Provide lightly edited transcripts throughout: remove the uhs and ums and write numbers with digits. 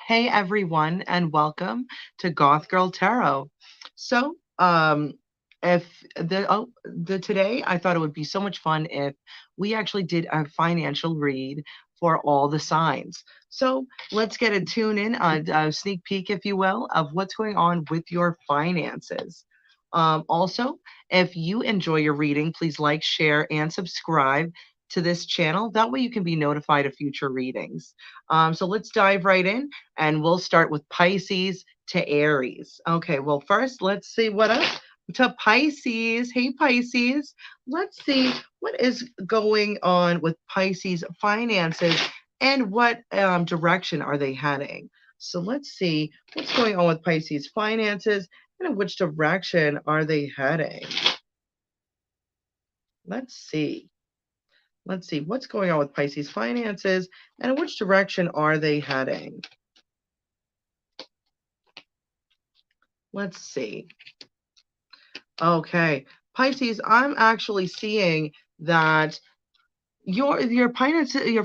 Hey everyone, and welcome to Goth Girl Tarot. So, if the today I thought it would be so much fun if we actually did a financial read for all the signs. So let's get a tune in, a sneak peek, if you will, of what's going on with your finances. Also, if you enjoy your reading, please like, share, and subscribe to this channel. That way you can be notified of future readings. So let's dive right in and we'll start with Pisces to Aries. Okay, well, first, let's see what up to Pisces. Hey, Pisces. Let's see what is going on with Pisces finances and what direction are they heading. So let's see what's going on with Pisces finances and in which direction are they heading. Let's see. Let's see what's going on with Pisces finances and in which direction are they heading. Let's see. Okay, Pisces, I'm actually seeing that your finances, your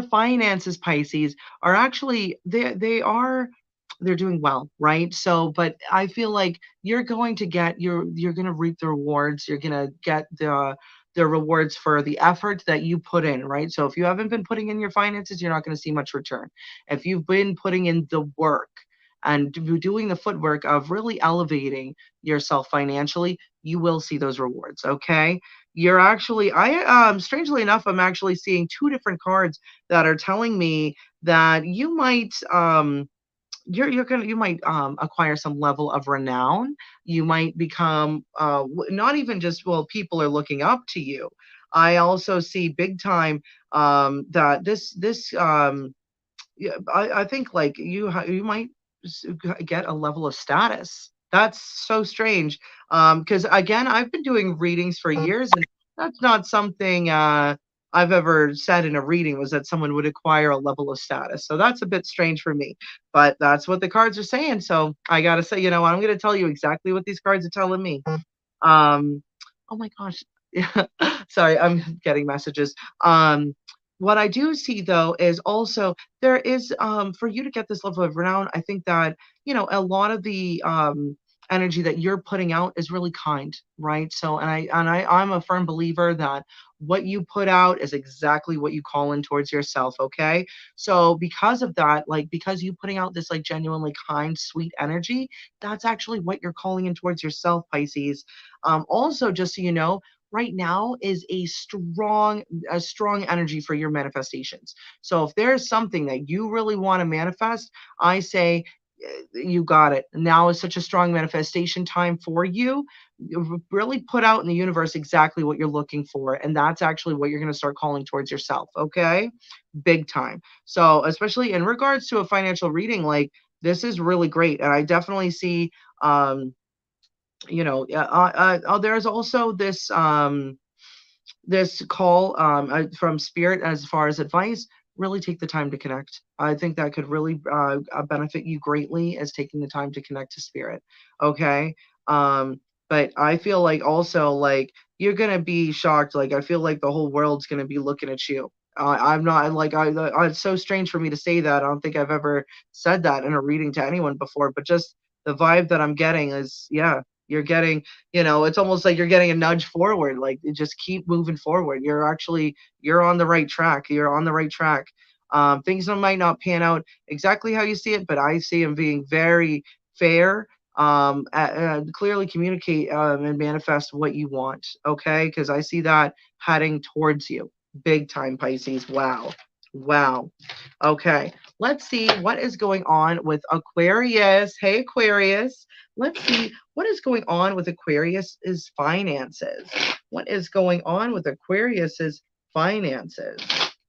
finances, Pisces, are actually they're doing well, right? So, but I feel like you're going to get you're going to reap the rewards. You're going to get the rewards for the effort that you put in, right? So if you haven't been putting in your finances, you're not going to see much return. If you've been putting in the work and doing the footwork of really elevating yourself financially, you will see those rewards. Okay. You're actually, strangely enough, I'm actually seeing two different cards that are telling me that you might, you might acquire some level of renown. You might become, not even just, well, people are looking up to you. I also see big time, that yeah, I think like you might get a level of status. That's so strange. Because again, I've been doing readings for years, and that's not something I've ever said in a reading was that someone would acquire a level of status. So that's a bit strange for me, but that's what the cards are saying. So I gotta say, you know, I'm gonna tell you exactly what these cards are telling me. Um, oh my gosh. Yeah. Sorry, I'm getting messages. What I do see though is also there is for you to get this level of renown, I think that, you know, a lot of the energy that you're putting out is really kind, right? So I'm a firm believer that what you put out is exactly what you call in towards yourself, okay? So because of that, like because you putting out this like genuinely kind, sweet energy, that's actually what you're calling in towards yourself, Pisces. Also, just so you know, right now is a strong energy for your manifestations. So if there's something that you really want to manifest, I say you got it. Now is such a strong manifestation time for you. You really put out in the universe exactly what you're looking for, and that's actually what you're going to start calling towards yourself. Okay, big time. So especially in regards to a financial reading, like this is really great, and I definitely see there's also this call from spirit as far as advice. Really take the time to connect. I think that could really benefit you greatly as taking the time to connect to spirit. Okay. But I feel like also like you're gonna be shocked. Like I feel like the whole world's gonna be looking at you. I'm not like it's so strange for me to say that. I don't think I've ever said that in a reading to anyone before, but just the vibe that I'm getting is, yeah, you're getting, you know, it's almost like you're getting a nudge forward. Like just keep moving forward. You're on the right track. You're on the right track. Things might not pan out exactly how you see it, but I see them being very fair. Clearly communicate and manifest what you want. Okay, because I see that heading towards you, big time, Pisces. Wow, wow. Okay, let's see what is going on with Aquarius. Hey, Aquarius. Let's see what is going on with Aquarius's finances. What is going on with Aquarius's finances?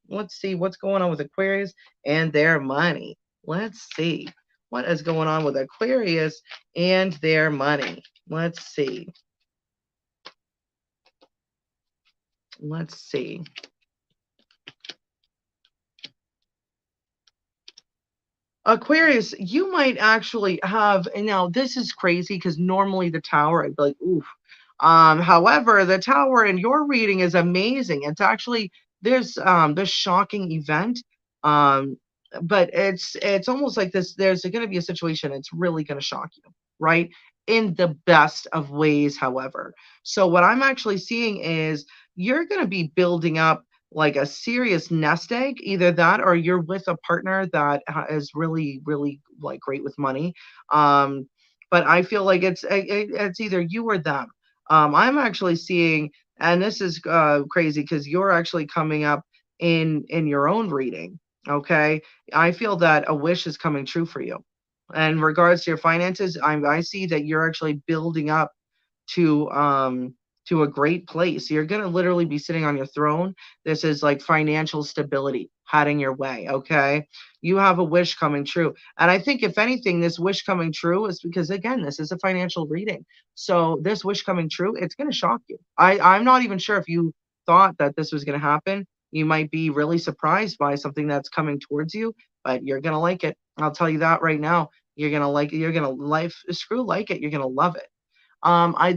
Let's see what's going on with Aquarius and their money. Let's see what is going on with Aquarius and their money. Let's see. Let's see. Aquarius, you might actually have, and now this is crazy because normally the tower, I'd be like, oof. However, the tower in your reading is amazing. It's actually there's this shocking event Um, but it's almost like this. There's going to be a situation. It's really going to shock you, right? In the best of ways, however. So what I'm actually seeing is you're going to be building up like a serious nest egg, either that or you're with a partner that is really, really like great with money. Um, but I feel like it's either you or them. I'm actually seeing, and this is crazy because you're actually coming up in your own reading. Okay, I feel that a wish is coming true for you. And in regards to your finances, I see that you're actually building up to um to a great place. You're going to literally be sitting on your throne. This is like financial stability heading your way, okay? You have a wish coming true. And I think if anything this wish coming true is because again, this is a financial reading. So this wish coming true, it's going to shock you. I'm not even sure if you thought that this was going to happen. You might be really surprised by something that's coming towards you, but you're going to like it. I'll tell you that right now. You're going to like it. You're going to life screw like it. You're going to love it.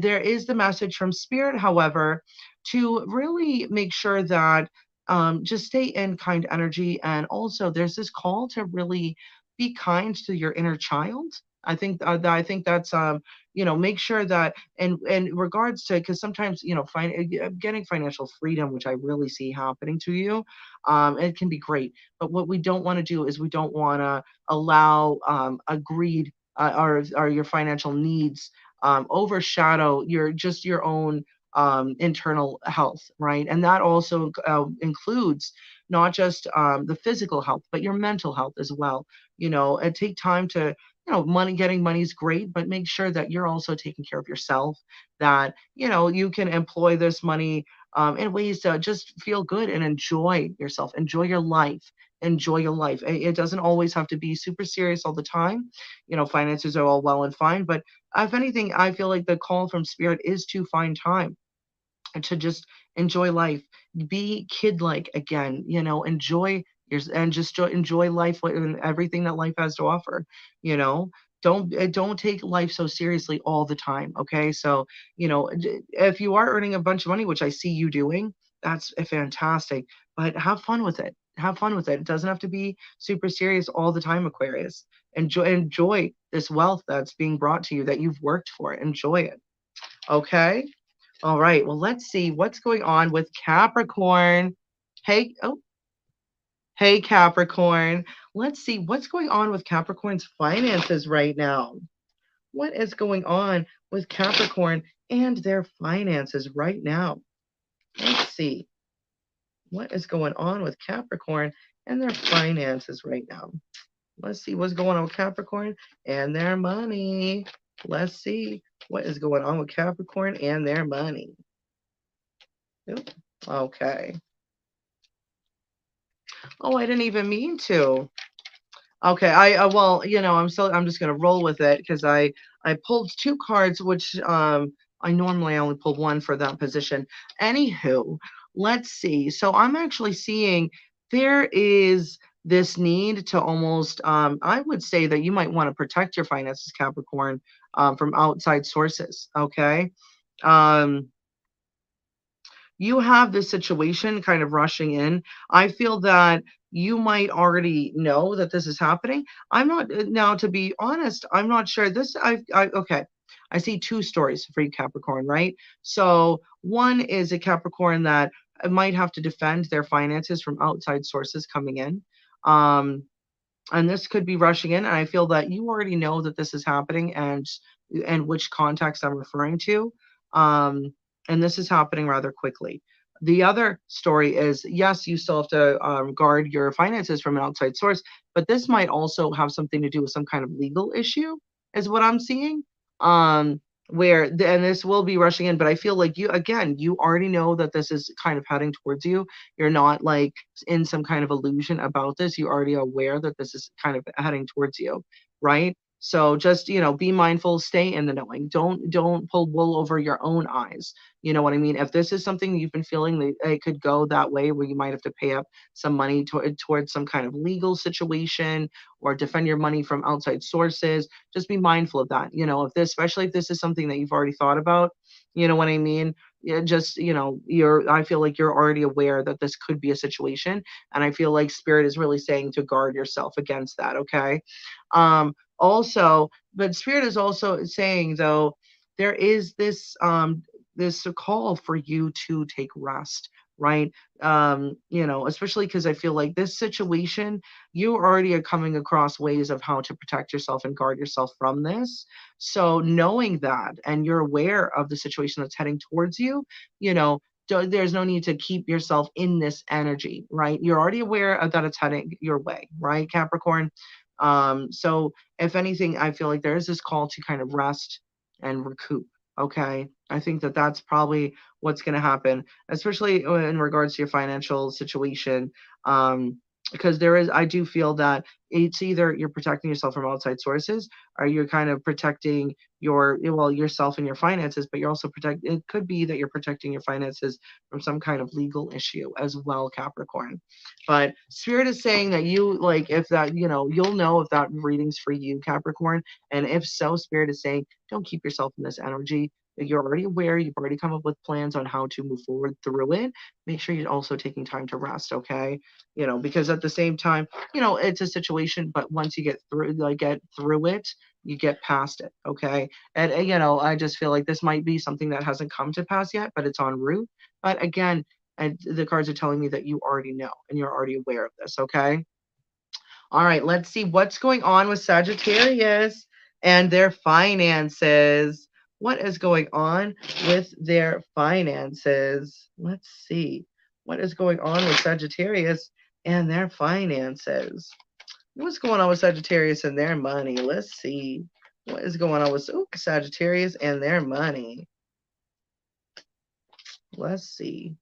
There is the message from spirit, however, to really make sure that just stay in kind energy. And also, there's this call to really be kind to your inner child. I think that's make sure that in regards to because sometimes getting financial freedom, which I really see happening to you, it can be great. But what we don't want to do is we don't want to allow a greed or your financial needs overshadow your own internal health, right? And that also includes not just the physical health, but your mental health as well. And take time to getting money is great, but make sure that you're also taking care of yourself. That you can employ this money in ways to just feel good and enjoy yourself, enjoy your life. Enjoy your life. It doesn't always have to be super serious all the time. Finances are all well and fine, but if anything, I feel like the call from spirit is to find time and to just enjoy life, be kid-like again, enjoy and just enjoy life and everything that life has to offer. You know, don't take life so seriously all the time. Okay, so if you are earning a bunch of money, which I see you doing, that's fantastic. But have fun with it. Have fun with it. It doesn't have to be super serious all the time, Aquarius. Enjoy this wealth that's being brought to you that you've worked for. Enjoy it. Okay. All right. Well, let's see what's going on with Capricorn. Hey, oh, hey, Capricorn. Let's see what's going on with Capricorn's finances right now. What is going on with Capricorn and their finances right now? Let's see what is going on with Capricorn and their finances right now. Let's see what's going on with Capricorn and their money. Let's see what is going on with Capricorn and their money. Oop, okay. Oh, I didn't even mean to. Okay, well, I'm just gonna roll with it because I pulled two cards, which I normally only pull one for that position. Anywho, let's see. So I'm actually seeing there is this need to almost I would say that you might want to protect your finances, Capricorn, from outside sources. Okay. Um, you have this situation kind of rushing in. I feel that you might already know that this is happening. I'm not now, to be honest, I'm not sure. Okay. I see two stories for you, Capricorn, right? So one is a Capricorn that might have to defend their finances from outside sources coming in. Um, and this could be rushing in. And I feel that you already know that this is happening and which context I'm referring to. Um, and this is happening rather quickly. The other story is yes, you still have to guard your finances from an outside source, but this might also have something to do with some kind of legal issue, is what I'm seeing. Um, and this will be rushing in, but I feel like you already know that this is kind of heading towards you. You're not like in some kind of illusion about this. You're already aware that this is kind of heading towards you, right? So just, be mindful, stay in the knowing. Don't pull wool over your own eyes. You know what I mean? If this is something you've been feeling that it could go that way where you might have to pay up some money towards some kind of legal situation or defend your money from outside sources, just be mindful of that. Especially if this is something that you've already thought about, you know what I mean? yeah, just, I feel like you're already aware that this could be a situation. And I feel like spirit is really saying to guard yourself against that. Okay. Also, but spirit is also saying, though, there is this call for you to take rest, right? Especially because I feel like this situation, you already are coming across ways of how to protect yourself and guard yourself from this. So knowing that, and you're aware of the situation that's heading towards you, there's no need to keep yourself in this energy, right? You're already aware of that it's heading your way, right, Capricorn? So if anything, I feel like there is this call to kind of rest and recoup. Okay. I think that that's probably what's going to happen, especially in regards to your financial situation. Because I do feel that it's either you're protecting yourself from outside sources, or you're kind of protecting yourself and your finances, but you're also it could be that you're protecting your finances from some kind of legal issue as well, Capricorn. But spirit is saying that you, like, if that, you'll know if that reading's for you, Capricorn. And if so, spirit is saying, don't keep yourself in this energy. You're already aware, you've already come up with plans on how to move forward through it. Make sure you're also taking time to rest, okay? Because at the same time, it's a situation, but once you get through it, you get past it, okay? And I just feel like this might be something that hasn't come to pass yet, but it's en route. But again, and the cards are telling me that you already know and you're already aware of this, okay? All right, let's see what's going on with Sagittarius and their finances. What is going on with their finances? Let's see. What is going on with Sagittarius and their finances? What's going on with Sagittarius and their money? Let's see. What is going on with Sagittarius and their money? Let's see.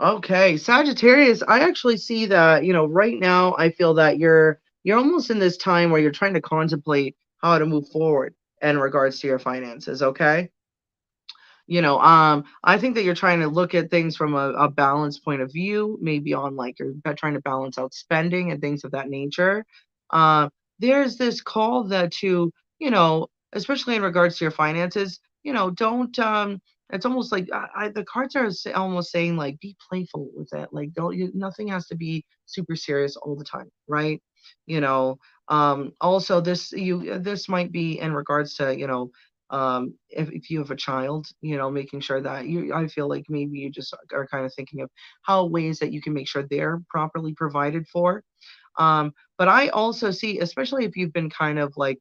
Okay, Sagittarius, I actually see that, right now I feel that you're almost in this time where you're trying to contemplate how to move forward in regards to your finances, okay? I think that you're trying to look at things from a balanced point of view, maybe on, like, you're trying to balance out spending and things of that nature. Uh, there's this call that to, especially in regards to your finances, don't, it's almost like the cards are almost saying, like, be playful with it. Like, nothing has to be super serious all the time, right? You know, also this might be in regards to, if you have a child, making sure that I feel like maybe you just are kind of thinking of how ways that you can make sure they're properly provided for. But I also see, especially if you've been kind of like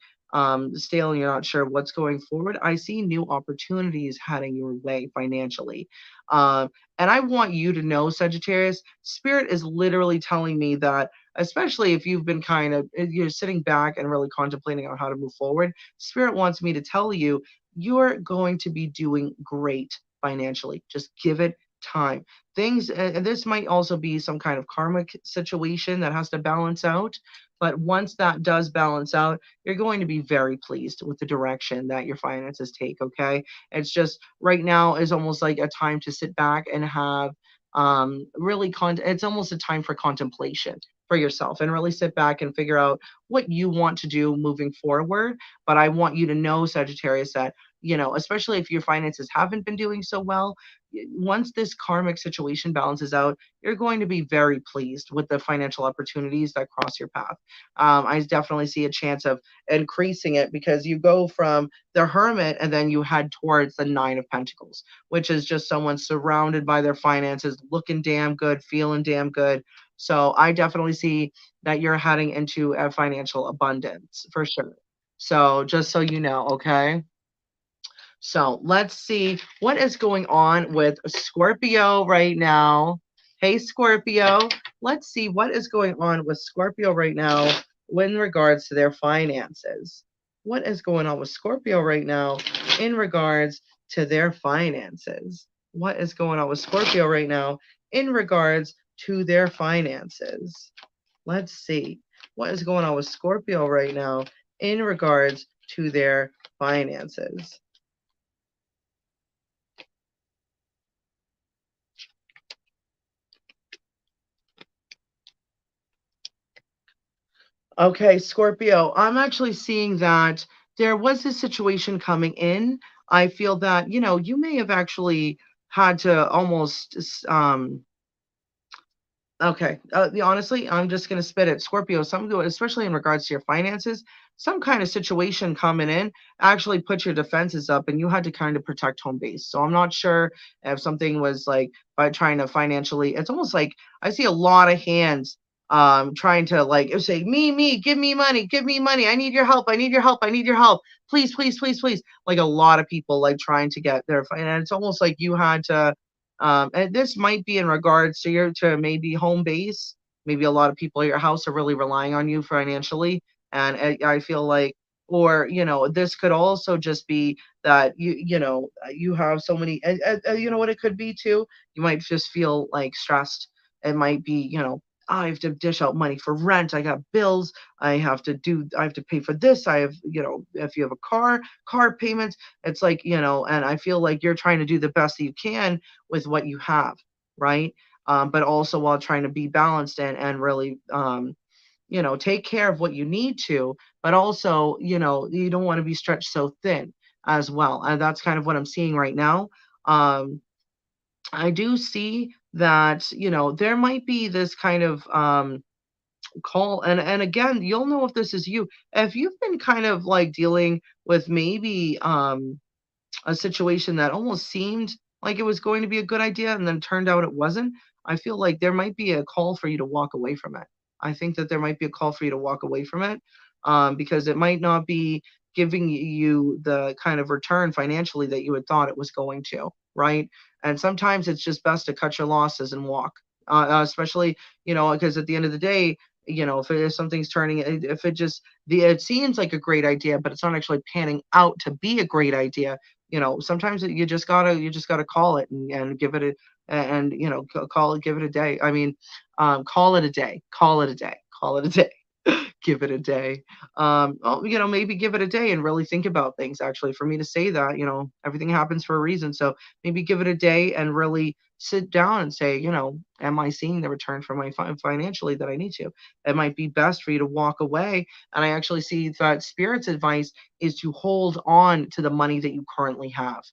stale and you're not sure what's going forward, I see new opportunities heading your way financially. And I want you to know, Sagittarius, Spirit is literally telling me that, especially if you've been if you're sitting back and really contemplating on how to move forward, Spirit wants me to tell you, you're going to be doing great financially. Just give it time. And this might also be some kind of karmic situation that has to balance out. But once that does balance out, you're going to be very pleased with the direction that your finances take. Okay. It's just right now is almost like a time to sit back and have it's almost a time for contemplation for yourself and really sit back and figure out what you want to do moving forward. But I want you to know, Sagittarius, that, especially if your finances haven't been doing so well, once this karmic situation balances out, you're going to be very pleased with the financial opportunities that cross your path. I definitely see a chance of increasing it because you go from the Hermit and then you head towards the Nine of Pentacles, which is just someone surrounded by their finances, looking damn good, feeling damn good. So I definitely see that you're heading into a financial abundance for sure. So just so you know, okay? So let's see what is going on with Scorpio right now. Hey, Scorpio. Let's see what is going on with Scorpio right now in regards to their finances. What is going on with Scorpio right now in regards to their finances? What is going on with Scorpio right now in regards to their finances? Let's see what is going on with Scorpio right now in regards to their finances. Okay, Scorpio, I'm actually seeing that there was this situation coming in. I feel that, you may have actually had to almost okay. Honestly, I'm just gonna spit it. Scorpio, especially in regards to your finances, some kind of situation coming in actually put your defenses up, and you had to kind of protect home base. So I'm not sure if something was like by trying to financially. It's almost like I see a lot of hands trying to like say me, give me money, I need your help, I need your help, I need your help, please, please, please, please, like a lot of people like trying to get their and it's almost like you had to and this might be in regards to your to maybe home base. Maybe a lot of people at your house are really relying on you financially, and I feel like, or this could also just be that you have so many. You know what it could be too. You might just feel like stressed. It might be I have to dish out money for rent. I got bills. I have to pay for this. I have if you have a car payments. It's like and I feel like you're trying to do the best that you can with what you have, right? But also while trying to be balanced and really, take care of what you need to, but also, you don't want to be stretched so thin as well. And that's kind of what I'm seeing right now. Um, I do see that, there might be this kind of call, and again, you'll know if this is you. If you've been kind of like dealing with maybe a situation that almost seemed like it was going to be a good idea and then turned out it wasn't, I feel like there might be a call for you to walk away from it. I think that there might be a call for you to walk away from it because it might not be giving you the kind of return financially that you had thought it was going to, right? And sometimes it's just best to cut your losses and walk, especially, because at the end of the day, if something's turning, if it just, it seems like a great idea, but it's not actually panning out to be a great idea, sometimes you just gotta call it and give it a and call it, give it a day. I mean, call it a day, call it a day, call it a day. Give it a day. Well, maybe give it a day and really think about things. Actually, for me to say that, everything happens for a reason. So maybe give it a day and really sit down and say, am I seeing the return for my financially that I need to? It might be best for you to walk away. And I actually see that spirit's advice is to hold on to the money that you currently have.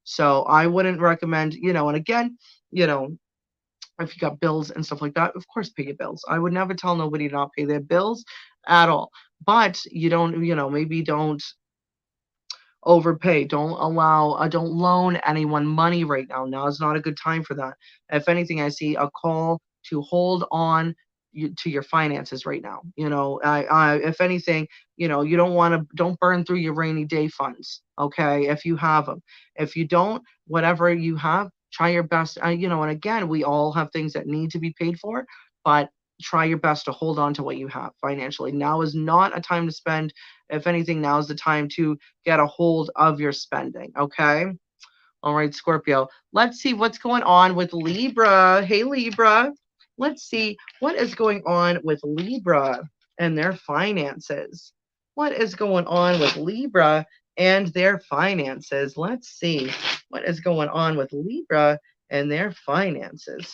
So I wouldn't recommend, and again, you know, if you got bills and stuff like that, of course pay your bills. I would never tell nobody to not pay their bills at all. But you don't, maybe don't overpay. Don't loan anyone money right now. Now is not a good time for that. If anything, I see a call to hold on to your finances right now. If anything, you don't burn through your rainy day funds. Okay. If you have them, if you don't, whatever you have, try your best. And again, we all have things that need to be paid for, but try your best to hold on to what you have financially. Now is not a time to spend. If anything, now is the time to get a hold of your spending. Okay. All right, Scorpio. Let's see what's going on with Libra. Hey, Libra. Let's see what is going on with Libra and their finances. What is going on with Libra and their finances? Let's see what is going on with Libra and their finances.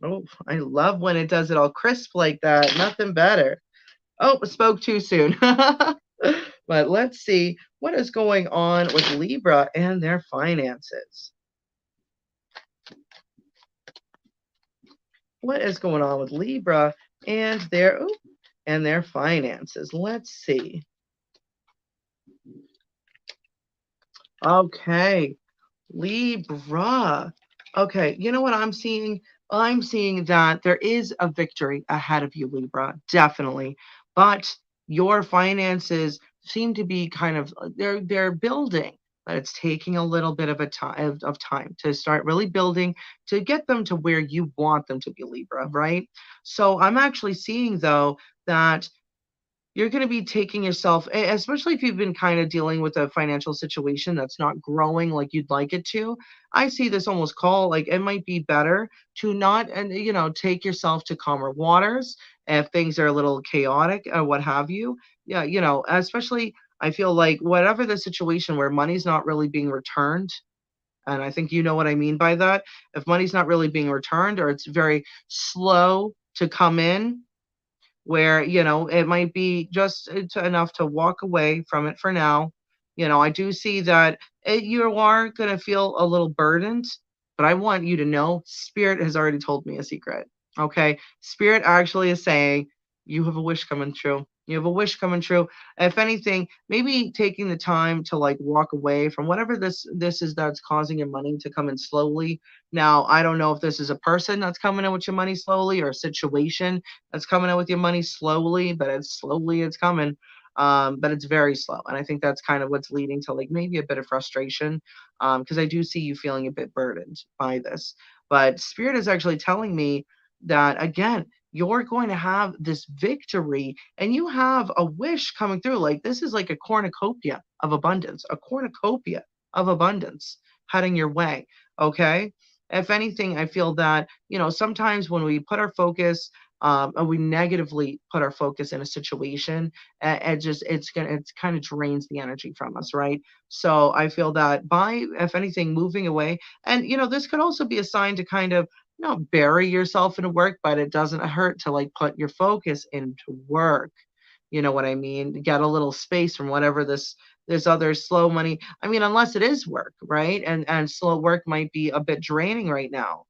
Oh, I love when it does it all crisp like that. Nothing better. Oh, spoke too soon. But let's see what is going on with Libra and their finances. What is going on with Libra and their finances? Let's see. Okay, Libra. Okay, you know what I'm seeing? I'm seeing that there is a victory ahead of you, Libra, definitely. But your finances seem to be kind of they're building, but it's taking a little bit of a time of time to start really building to get them to where you want them to be, Libra, right? So I'm actually seeing though that you're going to be taking yourself, especially if you've been kind of dealing with a financial situation that's not growing like you'd like it to. I see this almost call like it might be better to not, and take yourself to calmer waters if things are a little chaotic or what have you. Yeah, especially I feel like whatever the situation where money's not really being returned, and I think you know what I mean by that. If money's not really being returned or it's very slow to come in, where, it might be just enough to walk away from it for now. I do see that you are going to feel a little burdened, but I want you to know Spirit has already told me a secret. Okay. Spirit actually is saying, you have a wish coming true. You have a wish coming true. If anything, maybe taking the time to like walk away from whatever this is that's causing your money to come in slowly. Now, I don't know if this is a person that's coming in with your money slowly or a situation that's coming in with your money slowly, but it's coming. But it's very slow. And I think that's kind of what's leading to like maybe a bit of frustration. Because I do see you feeling a bit burdened by this. But Spirit is actually telling me that again, you're going to have this victory and you have a wish coming through. Like this is like a cornucopia of abundance, a cornucopia of abundance heading your way. Okay. If anything, I feel that, sometimes when we put our focus, and we negatively put our focus in a situation, and just it's kind of drains the energy from us, right? So I feel that by, if anything, moving away, and this could also be a sign to kind of not bury yourself in work, but it doesn't hurt to like put your focus into work. You know what I mean? Get a little space from whatever this other slow money. I mean, unless it is work, right? And slow work might be a bit draining right now.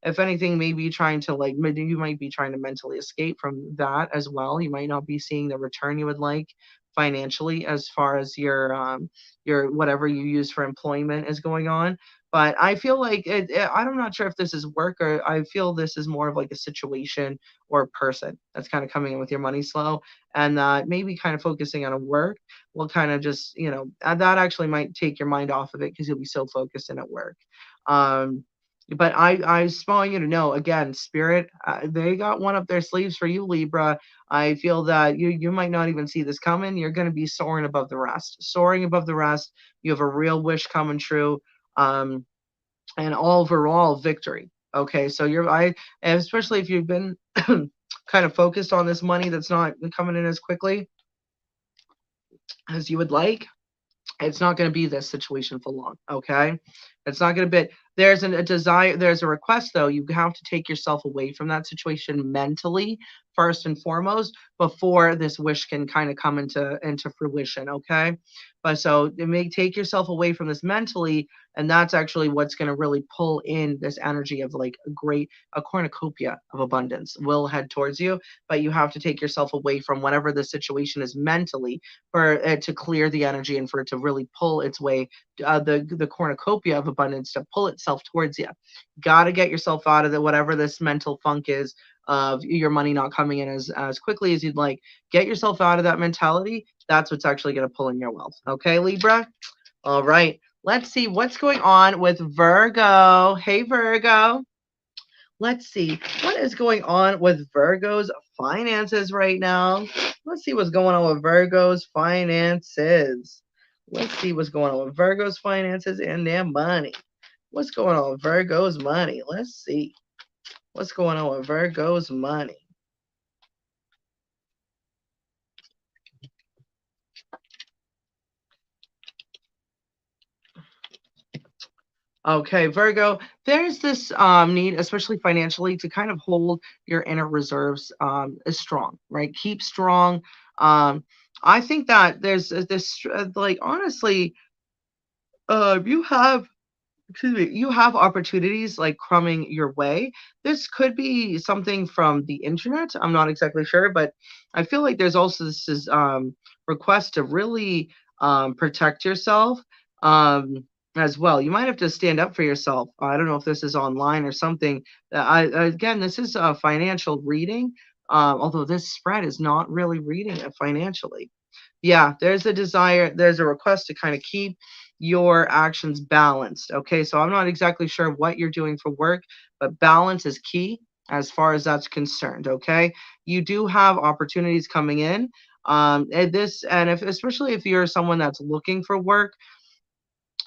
If anything, maybe trying to like maybe you might be trying to mentally escape from that as well. You might not be seeing the return you would like financially as far as your whatever you use for employment is going on. But I feel like I'm not sure if this is work, or I feel this is more of like a situation or a person that's kind of coming in with your money slow, and maybe kind of focusing on a work will kind of just, that actually might take your mind off of it because you'll be so focused in at work. Um, but I just want you to know again, Spirit, they got one up their sleeves for you, Libra. I feel that you might not even see this coming. You're going to be soaring above the rest, soaring above the rest. You have a real wish coming true. Um, and overall victory. Okay, so and especially if you've been kind of focused on this money that's not coming in as quickly as you would like, it's not going to be this situation for long. Okay, it's not going to be. There's a desire, there's a request though. You have to take yourself away from that situation mentally first and foremost before this wish can kind of come into fruition. Okay, but so it may take yourself away from this mentally, and that's actually what's going to really pull in this energy of like a cornucopia of abundance will head towards you. But you have to take yourself away from whatever the situation is mentally for it to clear the energy and for it to really pull its way, the cornucopia of abundance to pull itself towards you. Got to get yourself out of whatever this mental funk is of your money not coming in as quickly as you'd like. Get yourself out of that mentality. That's what's actually going to pull in your wealth. Okay, Libra? All right. Let's see what's going on with Virgo. Hey, Virgo. Let's see what is going on with Virgo's finances right now. Let's see what's going on with Virgo's finances. Let's see what's going on with Virgo's finances and their money. What's going on with Virgo's money? Let's see what's going on with Virgo's money. Okay, Virgo, there's this need, especially financially, to kind of hold your inner reserves as strong, right? Keep strong. I think that there's this, like, honestly, you have, excuse me, you have opportunities like coming your way. This could be something from the internet. I'm not exactly sure, but I feel like there's also this is request to really protect yourself as well. You might have to stand up for yourself. I don't know if this is online or something. Again, this is a financial reading, although this spread is not really reading it financially. Yeah, there's a desire, there's a request to kind of keep your actions balanced. Okay, so I'm not exactly sure what you're doing for work, but balance is key as far as that's concerned. Okay, you do have opportunities coming in. And if especially if you're someone that's looking for work,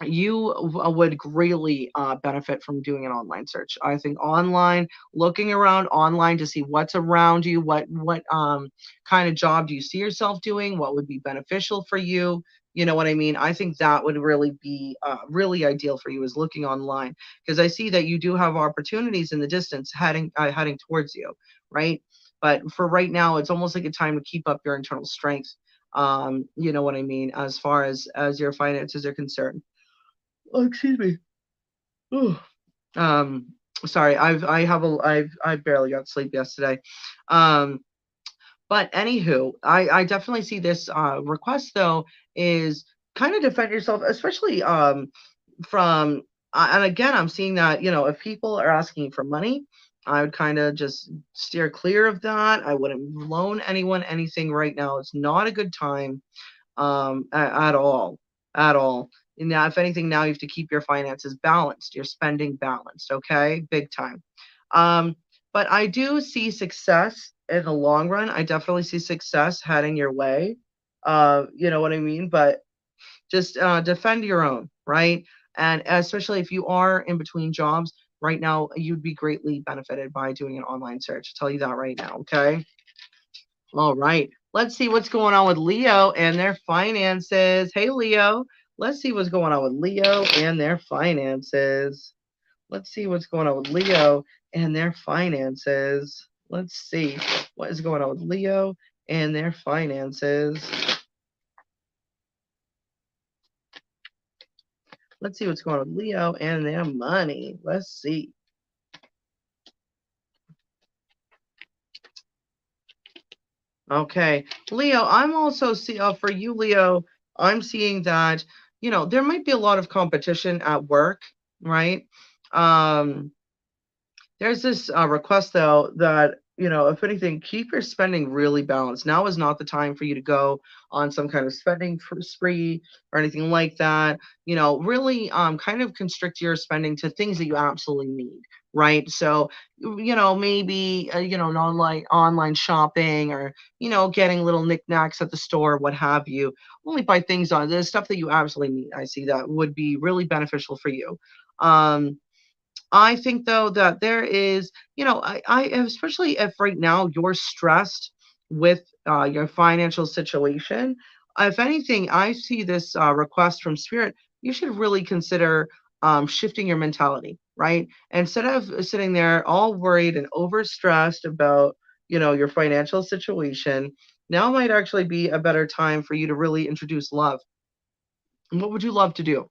you would greatly benefit from doing an online search. I think online, looking around online to see what's around you, what kind of job do you see yourself doing, what would be beneficial for you. You know what I mean? I think that would really be really ideal for you is looking online because I see that you do have opportunities in the distance heading towards you, right? But for right now, it's almost like a time to keep up your internal strength. You know what I mean, as far as your finances are concerned. Oh, excuse me. Ooh. Um, sorry, I barely got sleep yesterday. Um, but anywho, I definitely see this request though is kind of defend yourself, especially from and again, I'm seeing that, you know, if people are asking for money, I would kind of just steer clear of that. I wouldn't loan anyone anything right now. It's not a good time at all, at all. And now, if anything, now you have to keep your finances balanced, your spending balanced, okay? Big time. Um, but I do see success in the long run. I definitely see success heading your way. You know what I mean? But just defend your own, right? And especially if you are in between jobs right now, you'd be greatly benefited by doing an online search. I'll tell you that right now, okay? All right. Let's see what's going on with Leo and their finances. Hey, Leo. Let's see what's going on with Leo and their finances. Let's see what's going on with Leo and their finances. Let's see what is going on with Leo and their finances. Let's see what's going on with Leo and their money. Let's see. Okay, Leo, I'm also for you, Leo, I'm seeing that, you know, there might be a lot of competition at work, right? Um, there's this request though that, you know, if anything, keep your spending really balanced. Now is not the time for you to go on some kind of spending spree or anything like that. You know, really kind of constrict your spending to things that you absolutely need, right? So, you know, maybe you know, an online shopping, or you know, getting little knickknacks at the store, what have you. Only buy things on the stuff that you absolutely need. I see that would be really beneficial for you. Um, I think though that there is, you know, I especially if right now you're stressed with your financial situation. If anything, I see this request from Spirit. You should really consider shifting your mentality, right? Instead of sitting there all worried and overstressed about, you know, your financial situation, now might actually be a better time for you to really introduce love. And what would you love to do?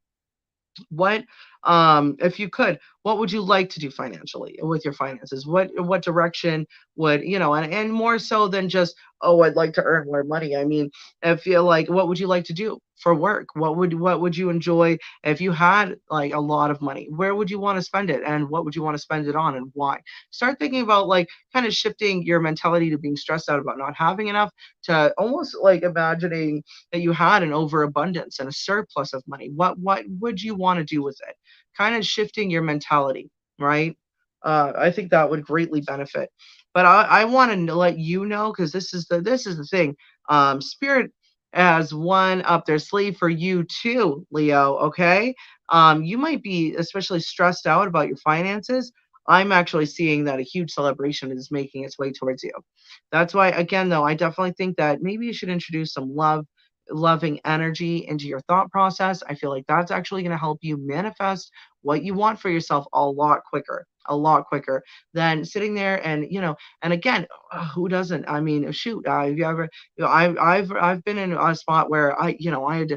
What, if you could, what would you like to do financially with your finances? What direction would, you know, and more so than just, oh, I'd like to earn more money. I mean, if you like, what would you like to do for work? What would you enjoy if you had like a lot of money? Where would you want to spend it, and what would you want to spend it on, and why? Start thinking about like kind of shifting your mentality to being stressed out about not having enough, to almost like imagining that you had an overabundance and a surplus of money. What would you want to do with it? Kind of shifting your mentality, right? I think that would greatly benefit. But I want to let you know, because this is the thing. Spirit has one up their sleeve for you too, Leo. Okay, you might be especially stressed out about your finances. I'm actually seeing that a huge celebration is making its way towards you. That's why, again, though, I definitely think that maybe you should introduce some loving energy into your thought process. I feel like that's actually going to help you manifest what you want for yourself a lot quicker than sitting there and, you know, and again, who doesn't? I mean, shoot, have you ever, you know, I've been in a spot where you know, I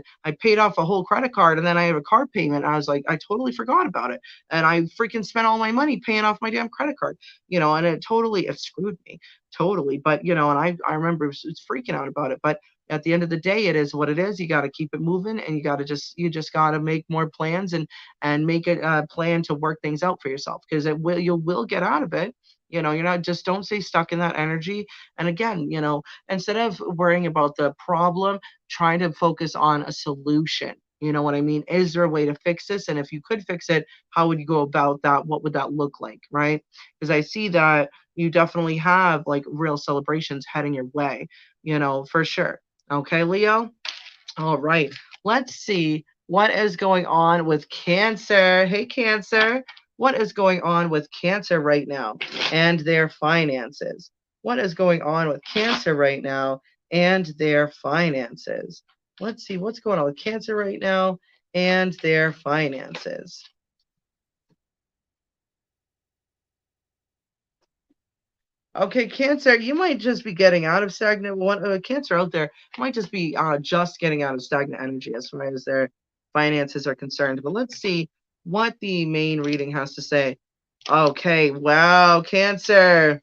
paid off a whole credit card, and then I have a car payment. And I was like, I totally forgot about it. And I freaking spent all my money paying off my damn credit card, you know, and it screwed me totally. But, you know, and I remember it's freaking out about it. But at the end of the day, it is what it is. You got to keep it moving, and you just got to make more plans, and make it a plan to work things out for yourself, because you will get out of it. You know, you're not, just don't stay stuck in that energy. And again, you know, instead of worrying about the problem, try to focus on a solution. You know what I mean? Is there a way to fix this? And if you could fix it, how would you go about that? What would that look like? Right? Because I see that you definitely have like real celebrations heading your way, you know, for sure. Okay, Leo? All right. Let's see what is going on with Cancer. Hey, Cancer. What is going on with Cancer right now and their finances? What is going on with Cancer right now and their finances? Let's see what's going on with Cancer right now and their finances. Okay, Cancer, you might just be getting out of stagnant one. Cancer out there might just be just getting out of stagnant energy as far as their finances are concerned. But let's see what the main reading has to say. Okay, wow, Cancer.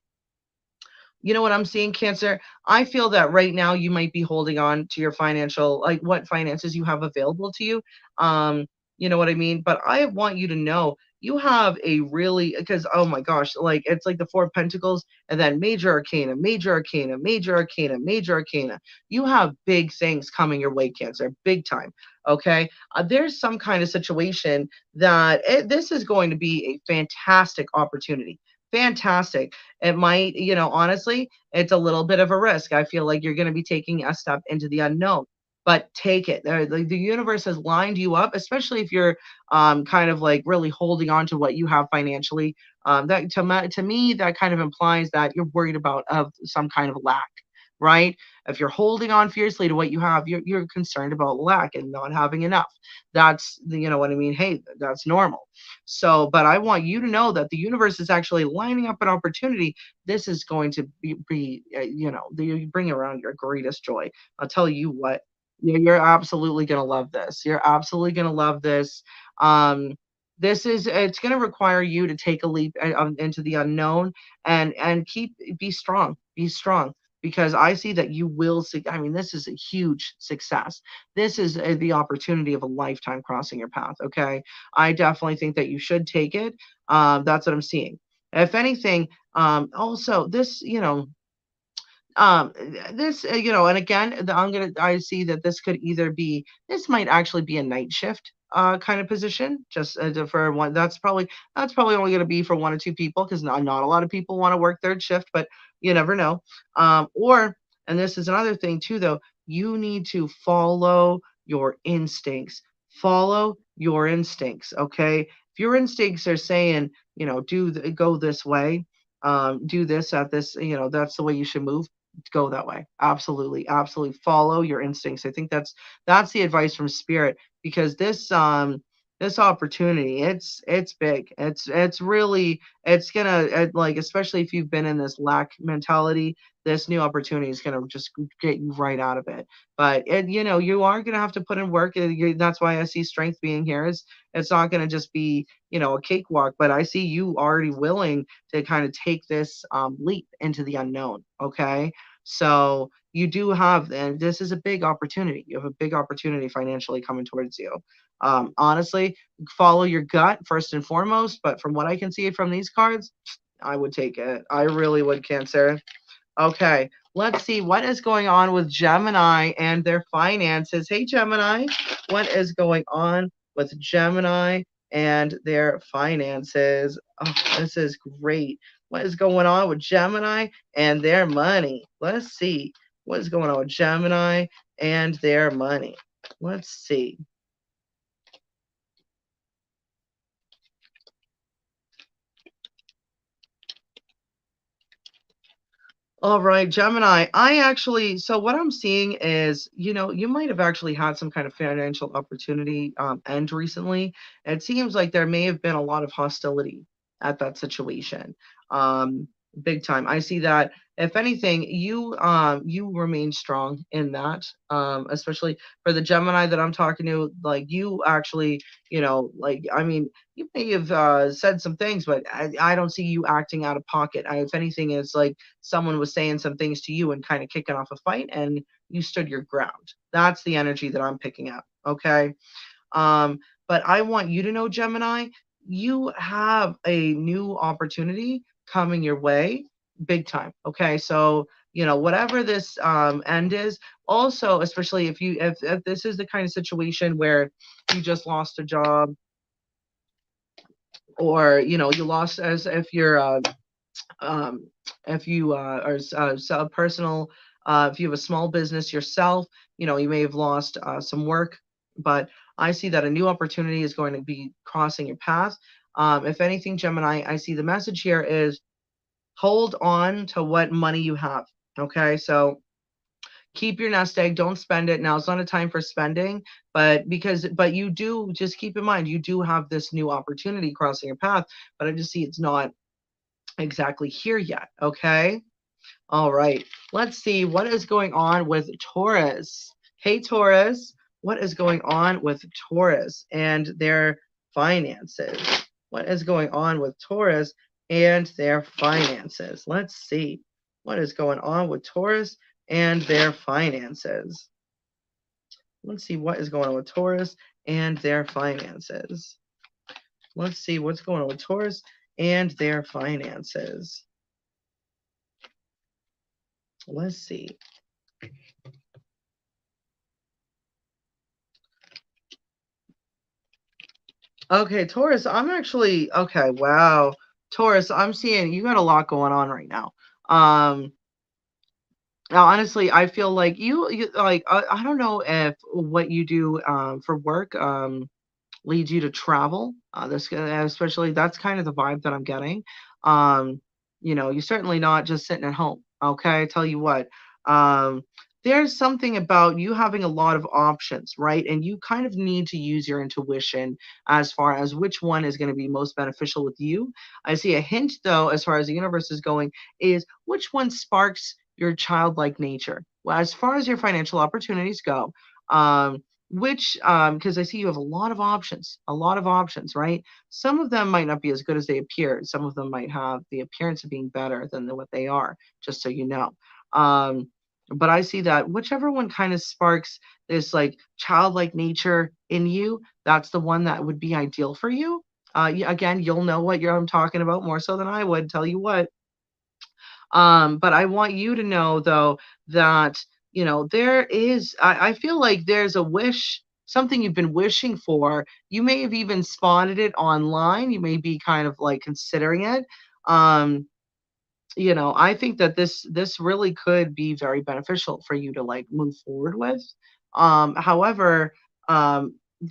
You know what I'm seeing, Cancer? I feel that right now you might be holding on to your financial, like what finances you have available to you. Um, you know what I mean? But I want you to know you have a really, because oh my gosh, like it's like the Four of Pentacles and then major arcana, major arcana, major arcana, major arcana. You have big things coming your way, Cancer, big time. Okay. There's some kind of situation that this is going to be a fantastic opportunity. Fantastic. It might, honestly, it's a little bit of a risk. I feel like you're going to be taking a step into the unknown, but take it. The universe has lined you up, especially if you're kind of like really holding on to what you have financially. That to me, that kind of implies that you're worried about of some kind of lack, right? If you're holding on fiercely to what you have, you're concerned about lack and not having enough. That's you know what I mean. Hey, that's normal. So, but I want you to know that the universe is actually lining up an opportunity. This is going to you bring around your greatest joy. I'll tell you what, you're absolutely going to love this. You're absolutely going to love this. Um, it's going to require you to take a leap into the unknown and be strong, because I see that you will see. I mean, this is a huge success. This is the opportunity of a lifetime crossing your path. Okay. I definitely think that you should take it. That's what I'm seeing. If anything, also this, this, and again, I see that this might actually be a night shift kind of position, just for one. That's probably only going to be for one or two people, because not a lot of people want to work third shift, but you never know. And this is another thing too, though. You need to follow your instincts. Follow your instincts. Okay. If your instincts are saying, go this way, do this at this, that's the way you should move, go that way. Absolutely, absolutely follow your instincts. I think that's the advice from spirit, because this opportunity, it's big. It's really, it's gonna like, especially if you've been in this lack mentality, this new opportunity is gonna just get you right out of it. But you are gonna have to put in work. That's why I see strength being here. Is it's not gonna just be a cakewalk, but I see you already willing to kind of take this leap into the unknown. Okay. So you do have, and this is a big opportunity. You have a big opportunity financially coming towards you. Honestly, follow your gut first and foremost. But from what I can see from these cards, I would take it. I really would, Cancer. Okay, let's see what is going on with Gemini and their finances. Hey, Gemini, what is going on with Gemini and their finances? Oh, this is great. What is going on with Gemini and their money? Let's see what is going on with Gemini and their money. Let's see. All right, Gemini. So what I'm seeing is, you might have actually had some kind of financial opportunity end recently. It seems like there may have been a lot of hostility at that situation. Um, Big time. I see that. If anything, you remain strong in that. Especially for the Gemini that I'm talking to, like you actually, like I mean, you may have said some things, but I don't see you acting out of pocket. If anything, it's like someone was saying some things to you and kind of kicking off a fight, and you stood your ground. That's the energy that I'm picking up. Okay. Um, but I want you to know, Gemini, you have a new opportunity coming your way big time. Okay. So, whatever this end is, also, especially if this is the kind of situation where you just lost a job, or you lost, as um, if you personal, if you have a small business yourself, you may have lost some work, but I see that a new opportunity is going to be crossing your path. If anything, Gemini, I see the message here is hold on to what money you have. Okay, so keep your nest egg, don't spend it. Now it's not a time for spending, but you do, just keep in mind, you do have this new opportunity crossing your path, but I just see exactly here yet. Okay. All right. Let's see what is going on with Taurus. Hey, Taurus. What is going on with Taurus and their finances? What is going on with Taurus and their finances? Let's see what is going on with Taurus and their finances. Let's see what is going on with Taurus and their finances. Let's see what's going on with Taurus and their finances. Let's see. Okay, Taurus, I'm actually okay, wow. Taurus, I'm seeing you got a lot going on right now. Um Now, honestly, I feel like you like I don't know if what you do for work leads you to travel. Especially that's kind of the vibe that I'm getting. Um, you're certainly not just sitting at home. Okay, I tell you what. Um, there's something about you having a lot of options, right? And you kind of need to use your intuition as far as which one is going to be most beneficial with you. I see a hint, though, as far as the universe is going, is which one sparks your childlike nature. Well, as far as your financial opportunities go, which because I see you have a lot of options, right? Some of them might not be as good as they appear. Some of them might have the appearance of being better than what they are, just so you know. um but I see that whichever one kind of sparks this like childlike nature in you, that's the one that would be ideal for you. Again, you'll know what I'm talking about more so than I would, tell you what. But I want you to know though that there is I feel like there's a wish, something you've been wishing for. You may have even spotted it online. You may be kind of like considering it. Um, I think that this really could be very beneficial for you to like move forward with. However,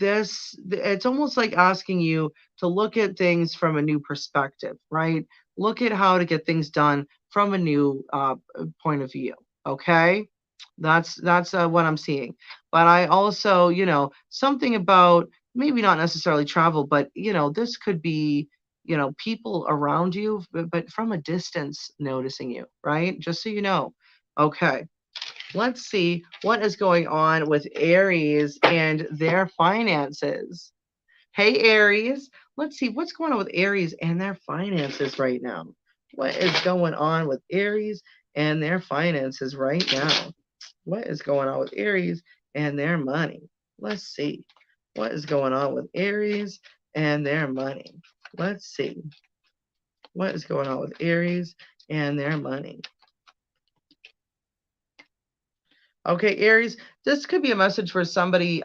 it's almost like asking you to look at things from a new perspective, right? Look at how to get things done from a new point of view. Okay, that's what I'm seeing. But I also, something about maybe not necessarily travel, but this could be people around you, but from a distance noticing you, right? Just so you know. Okay, let's see what is going on with Aries and their finances. Hey, Aries, let's see what's going on with Aries and their finances right now. What is going on with Aries and their finances right now? What is going on with Aries and their money? Let's see. What is going on with Aries and their money? Let's see. What is going on with Aries and their money? Okay, Aries, this could be a message for somebody.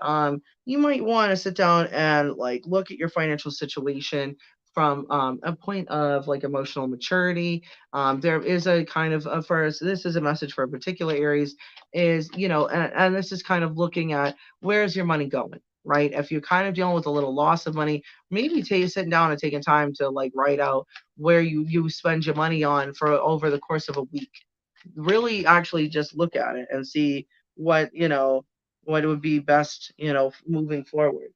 You might want to sit down and like look at your financial situation from a point of like emotional maturity. There is a kind of first. This is a message for a particular Aries. Is and this is kind of looking at where's your money going, right? If you're kind of dealing with a little loss of money, maybe sitting down and taking time to like write out where you spend your money on for over the course of a week. Really actually just look at it and see what would be best, moving forward.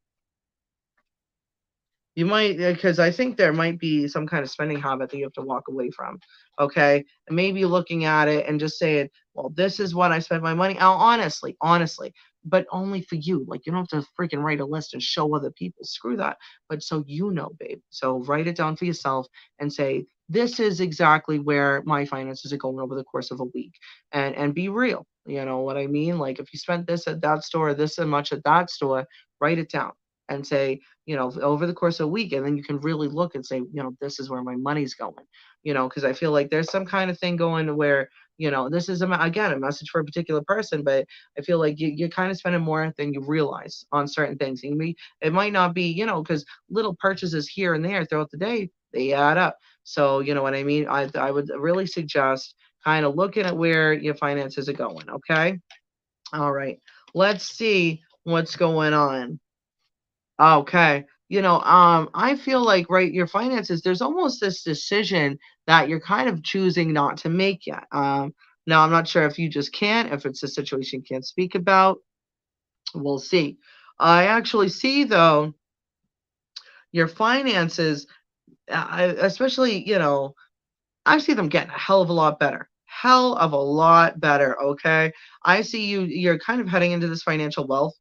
You might, because I think there might be some kind of spending habit that you have to walk away from. Okay. And maybe looking at it and just saying, well, this is what I spend my money on, honestly, but only for you. Like, you don't have to freaking write a list and show other people. Screw that. But so babe. So write it down for yourself and say, this is exactly where my finances are going over the course of a week. And be real. You know what I mean? Like, if you spent this at that store, this so much at that store, write it down and say, over the course of a week, and then you can really look and say, this is where my money's going, because I feel like there's some kind of thing going to where, this is, again, a message for a particular person, but I feel like you're kind of spending more than you realize on certain things. And it might not be, because little purchases here and there throughout the day, they add up. So, you know what I mean? I would really suggest kind of looking at where your finances are going. Okay. All right. Let's see what's going on. Okay. I feel like, right, your finances, there's almost this decision that you're kind of choosing not to make yet. Now, I'm not sure if you just can't, if it's a situation you can't speak about. We'll see. I actually see, though, your finances, especially, I see them getting a hell of a lot better. Hell of a lot better, okay? I see you're kind of heading into this financial wealth,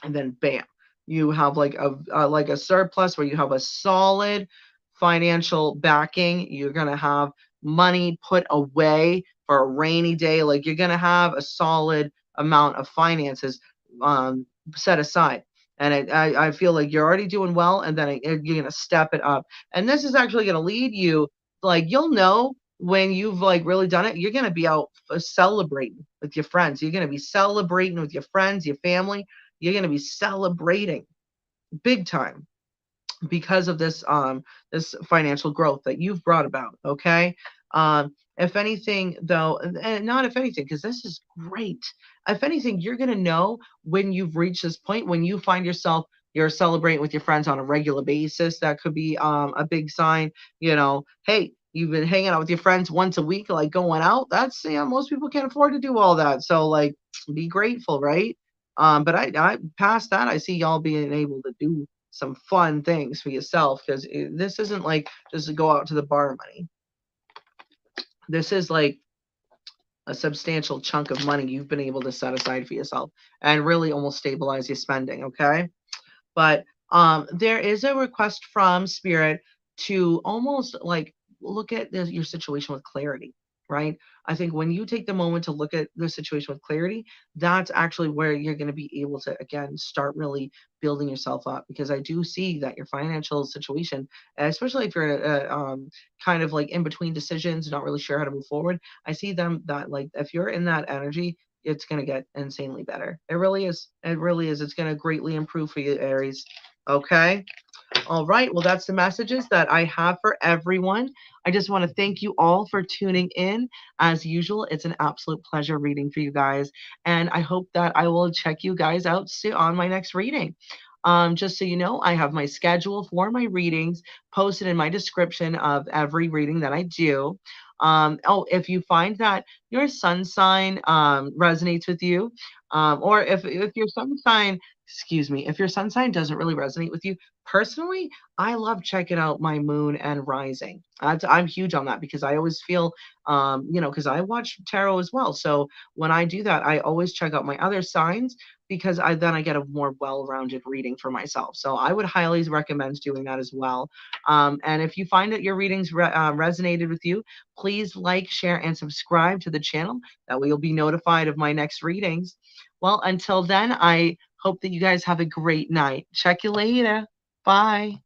and then bam, you have like a surplus where you have a solid financial backing. You're going to have money put away for a rainy day. Like you're going to have a solid amount of finances um, set aside. And I feel like you're already doing well, and then you're going to step it up. And this is actually going to lead you, like, you'll know when you've like really done it. You're going to be out celebrating with your friends. You're going to be celebrating with your friends, your family. You're going to be celebrating big time because of this financial growth that you've brought about. Okay. If anything, though, and not if anything, because this is great. If anything, you're going to know when you've reached this point, when you find yourself, you're celebrating with your friends on a regular basis. That could be a big sign. Hey, you've been hanging out with your friends once a week, like going out. That's, most people can't afford to do all that. So, like, be grateful, right? But I past that, I see y'all being able to do some fun things for yourself, because this isn't like just to go out to the bar money. This is like a substantial chunk of money you've been able to set aside for yourself and really almost stabilize your spending. Okay. But there is a request from Spirit to almost like look at your situation with clarity, right? I think when you take the moment to look at the situation with clarity, that's actually where you're going to be able to, again, start really building yourself up. Because I do see that your financial situation, especially if you're kind of like in between decisions, not really sure how to move forward, I see them that, like, if you're in that energy, it's going to get insanely better. It really is. It really is. It's going to greatly improve for you, Aries. Okay. All right. Well, that's the messages that I have for everyone. I just want to thank you all for tuning in. As usual, it's an absolute pleasure reading for you guys. And I hope that I will check you guys out soon on my next reading. Just so you know, I have my schedule for my readings posted in my description of every reading that I do. If you find that your sun sign resonates with you, or if your sun sign, excuse me, if your sun sign doesn't really resonate with you, personally, I love checking out my moon and rising. I'm huge on that because I always feel, because I watch tarot as well. So when I do that, I always check out my other signs because I get a more well-rounded reading for myself. So I would highly recommend doing that as well. And if you find that your readings resonated with you, please like, share, and subscribe to the channel. That way you'll be notified of my next readings. Well, until then, I hope that you guys have a great night. Check you later. Bye.